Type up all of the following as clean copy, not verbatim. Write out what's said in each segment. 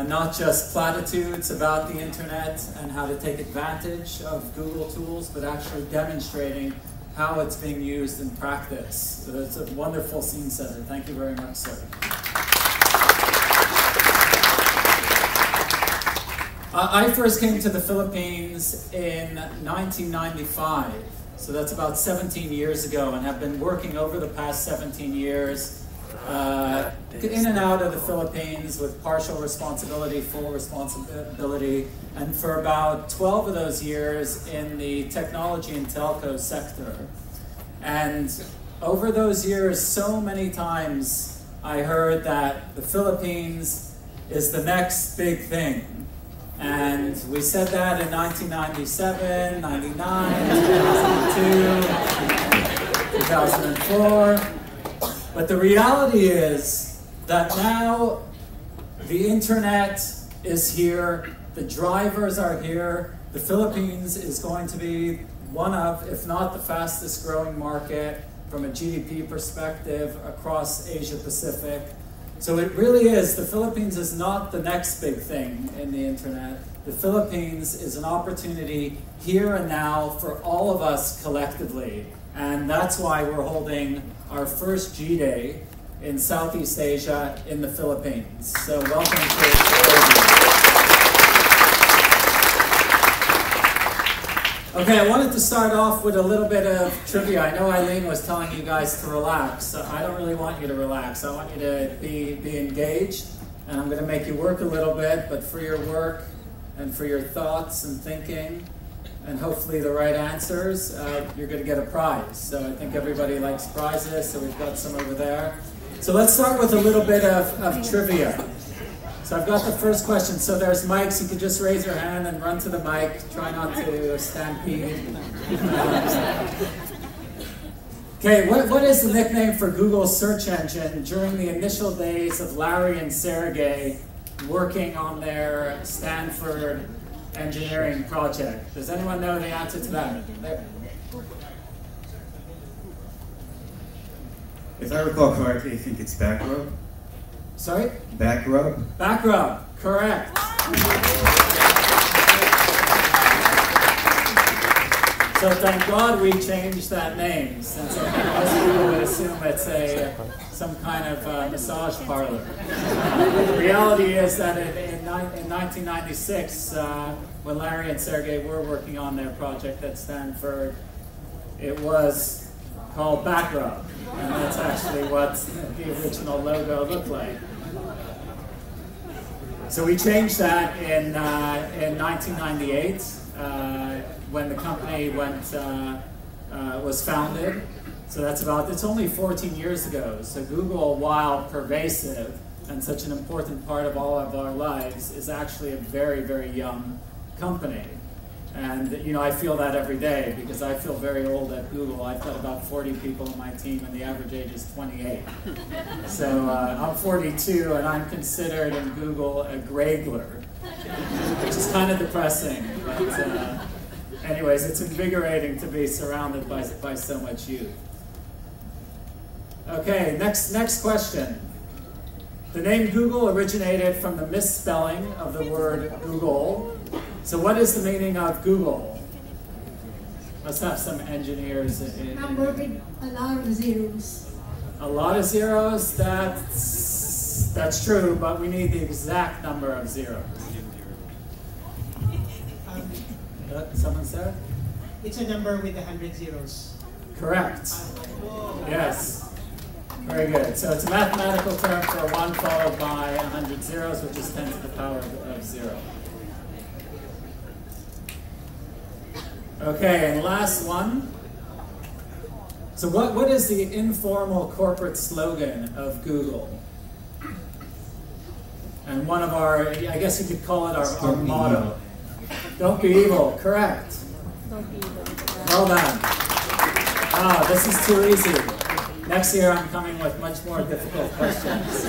and not just platitudes about the internet and how to take advantage of Google tools, but actually demonstrating how it's being used in practice. So it's a wonderful scene setter. Thank you very much, sir. I first came to the Philippines in 1995, so that's about 17 years ago, and have been working over the past 17 years in and out of the Philippines with partial responsibility, full responsibility, and for about 12 of those years in the technology and telco sector. And over those years, so many times I heard that the Philippines is the next big thing. And we said that in 1997, 99, 2002, 2004. But the reality is that now the internet is here, the drivers are here, the Philippines is going to be one of, if not the fastest growing market from a GDP perspective across Asia Pacific. So it really is, the Philippines is not the next big thing in the internet. The Philippines is an opportunity here and now for all of us collectively. And that's why we're holding our first G-Day in Southeast Asia in the Philippines. So welcome to Okay, I wanted to start off with a little bit of trivia. I know Eileen was telling you guys to relax. I don't really want you to relax. I want you to be engaged, and I'm going to make you work a little bit, but for your work and for your thoughts and thinking, and hopefully the right answers, you're going to get a prize. So I think everybody likes prizes, so we've got some over there. So let's start with a little bit of trivia. So I've got the first question. So there's mics. You can just raise your hand and run to the mic. Try not to stampede. Okay, what is the nickname for Google's search engine during the initial days of Larry and Sergey working on their Stanford engineering project? Does anyone know the answer to that? There. If I recall correctly, I think it's backrub. Sorry? Backrub? Backrub, correct. So thank God we changed that name, since I think most people would assume it's some kind of massage parlor. The reality is that in 1996, when Larry and Sergey were working on their project at Stanford, it was called Backrub, and that's actually what the original logo looked like. So we changed that in 1998 when the company was founded. So it's only 14 years ago. So Google, while pervasive and such an important part of all of our lives, is actually a very, very young company. And I feel that every day because I feel very old at Google. I've got about 40 people on my team and the average age is 28. So I'm 42 and I'm considered in Google a Greygler, which is kind of depressing. But anyways, it's invigorating to be surrounded by so much youth. Okay, next question. The name Google originated from the misspelling of the word Google. So what is the meaning of Google? Let's have some engineers. Number with a lot of zeros. A lot of zeros? That's true, but we need the exact number of zeros. Someone said? It's a number with 100 zeros. Correct. Yes. Very good. So it's a mathematical term for 1 followed by 100 zeros, which is 10 to the power of 0. Okay, and last one. So what is the informal corporate slogan of Google? And one of our, I guess you could call it our motto. Don't be evil, correct. Don't be evil. Well done. Ah, this is too easy. Next year I'm coming with much more difficult questions.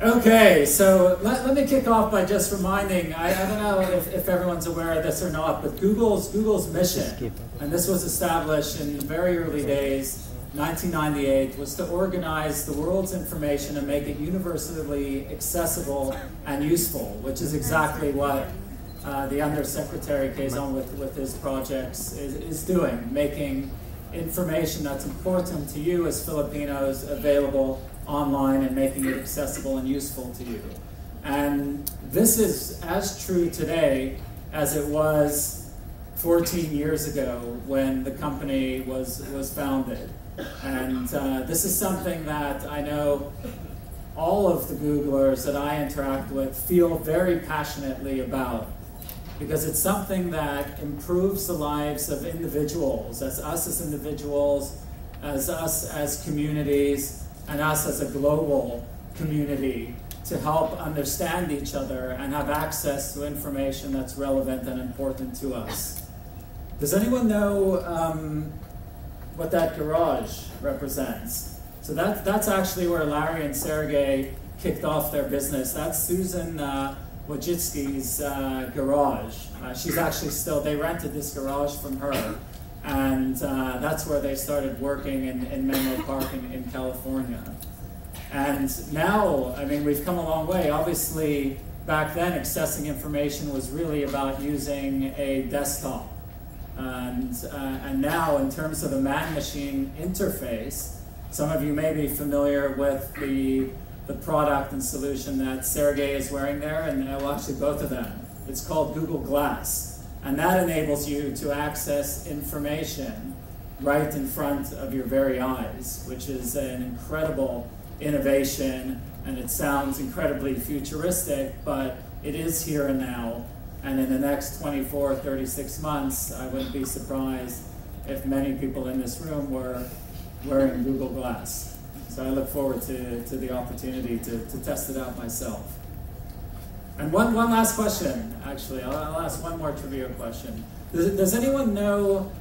Okay, so let me kick off by just reminding, I don't know if everyone's aware of this or not, but Google's mission, and this was established in the very early days, 1998, was to organize the world's information and make it universally accessible and useful, which is exactly what the Undersecretary Quezon with his projects is doing, making information that's important to you as Filipinos available online and making it accessible and useful to you. And this is as true today as it was 14 years ago when the company was founded. And this is something that I know all of the Googlers that I interact with feel very passionately about, because it's something that improves the lives of individuals, as us as individuals, as us as communities, and us as a global community, to help understand each other and have access to information that's relevant and important to us. Does anyone know what that garage represents? So that's actually where Larry and Sergey kicked off their business. That's Susan Wojcicki's garage. She's actually still, they rented this garage from her, and that's where they started working in Menlo Park in California. And now, I mean, we've come a long way. Obviously, back then, accessing information was really about using a desktop. And now, in terms of the man-machine interface, some of you may be familiar with the product and solution that Sergey is wearing there, and well, actually both of them. It's called Google Glass, and that enables you to access information right in front of your very eyes, which is an incredible innovation, and it sounds incredibly futuristic, but it is here and now. And in the next 24, 36 months, I wouldn't be surprised if many people in this room were wearing Google Glass. So I look forward to the opportunity to test it out myself. And one last question, actually. I'll ask one more trivia question. Does anyone know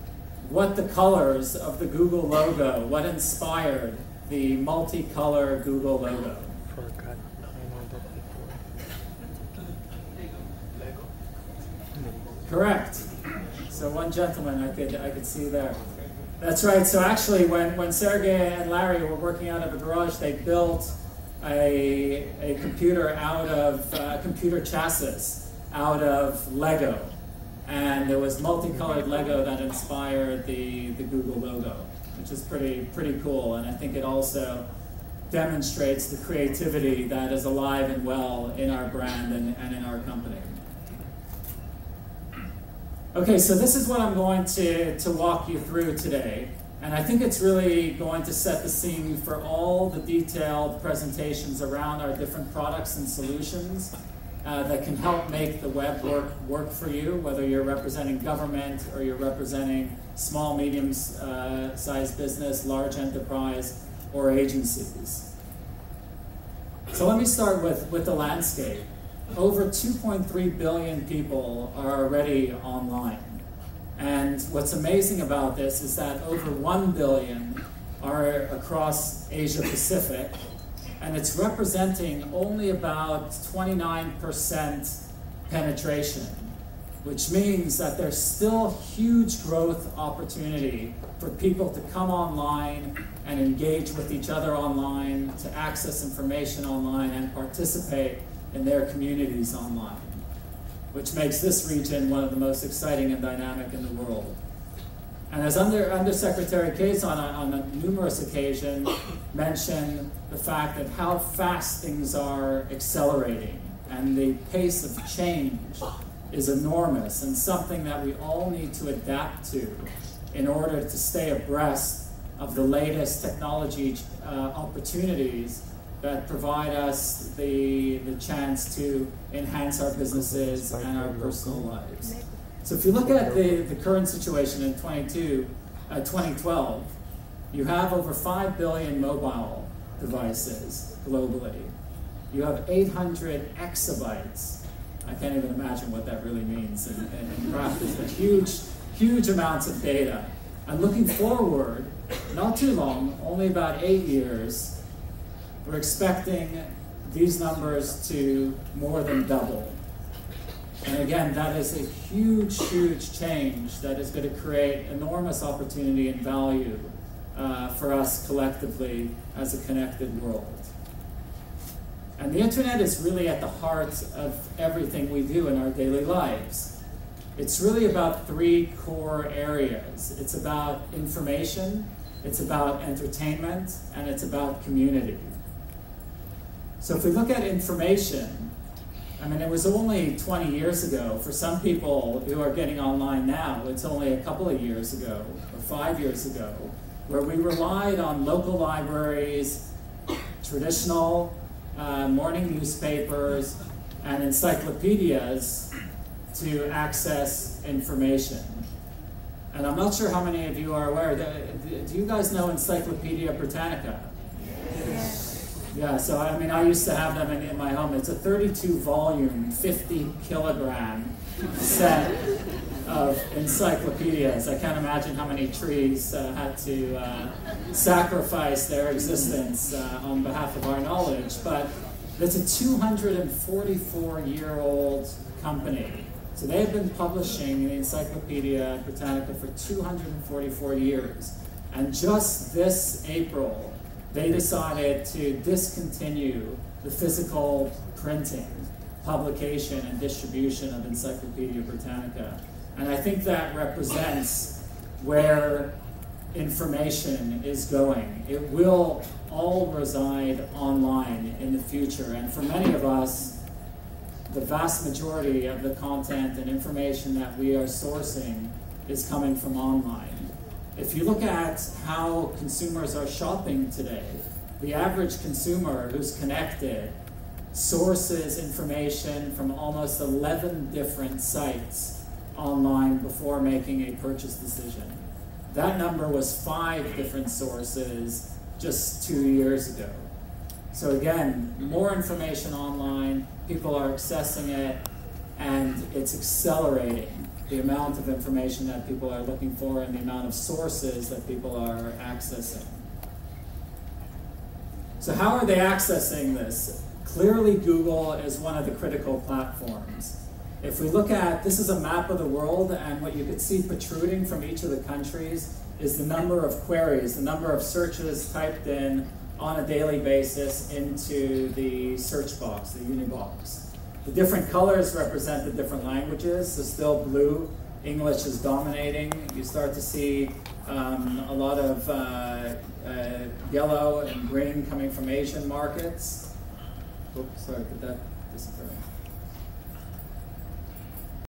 what the colors of the Google logo, what inspired the multicolor Google logo? Correct. So one gentleman I could see there. That's right. So actually, when Sergey and Larry were working out of a garage, they built a computer out of computer chassis out of Lego, and there was multicolored Lego that inspired the Google logo, which is pretty cool. And I think it also demonstrates the creativity that is alive and well in our brand and in our company. Okay, so this is what I'm going to walk you through today, and I think it's really going to set the scene for all the detailed presentations around our different products and solutions that can help make the web work for you, whether you're representing government or you're representing small, medium-sized business, large enterprise, or agencies. So let me start with the landscape. Over 2.3 billion people are already online. And what's amazing about this is that over 1 billion are across Asia Pacific, and it's representing only about 29% penetration, which means that there's still huge growth opportunity for people to come online and engage with each other online, to access information online, and participate in their communities online, which makes this region one of the most exciting and dynamic in the world. And as Undersecretary Quezon on numerous occasions mentioned the fact that how fast things are accelerating, and the pace of change is enormous, and something that we all need to adapt to in order to stay abreast of the latest technology opportunities that provide us the chance to enhance our businesses and our personal lives. So if you look at the current situation in 2012, you have over 5 billion mobile devices globally. You have 800 exabytes. I can't even imagine what that really means in practice, but huge amounts of data. And looking forward, not too long, only about 8 years, we're expecting these numbers to more than double. And again, that is a huge change that is going to create enormous opportunity and value for us collectively as a connected world. And the internet is really at the heart of everything we do in our daily lives. It's really about three core areas. It's about information, it's about entertainment, and it's about community. So if we look at information, I mean, it was only 20 years ago. For some people who are getting online now, it's only a couple of years ago, or 5 years ago, where we relied on local libraries, traditional morning newspapers, and encyclopedias to access information. And I'm not sure how many of you are aware. Do you guys know Encyclopedia Britannica? Yeah, so I mean, I used to have them in my home. It's a 32-volume, 50-kilogram set of encyclopedias. I can't imagine how many trees had to sacrifice their existence on behalf of our knowledge. But it's a 244-year-old company. So they have been publishing the Encyclopedia Britannica for 244 years. And just this April, they decided to discontinue the physical printing, publication, and distribution of Encyclopedia Britannica. And I think that represents where information is going. It will all reside online in the future. And for many of us, the vast majority of the content and information that we are sourcing is coming from online. If you look at how consumers are shopping today, the average consumer who's connected sources information from almost 11 different sites online before making a purchase decision. That number was 5 different sources just 2 years ago. So again, more information online, people are accessing it, and it's accelerating the amount of information that people are looking for and the amount of sources that people are accessing. So how are they accessing this? Clearly, Google is one of the critical platforms. If we look at, this is a map of the world, and what you can see protruding from each of the countries is the number of queries, the number of searches typed in on a daily basis into the search box, the Unibox. The different colors represent the different languages. So still blue, English is dominating. You start to see a lot of yellow and green coming from Asian markets. Oops, sorry, did that disappear?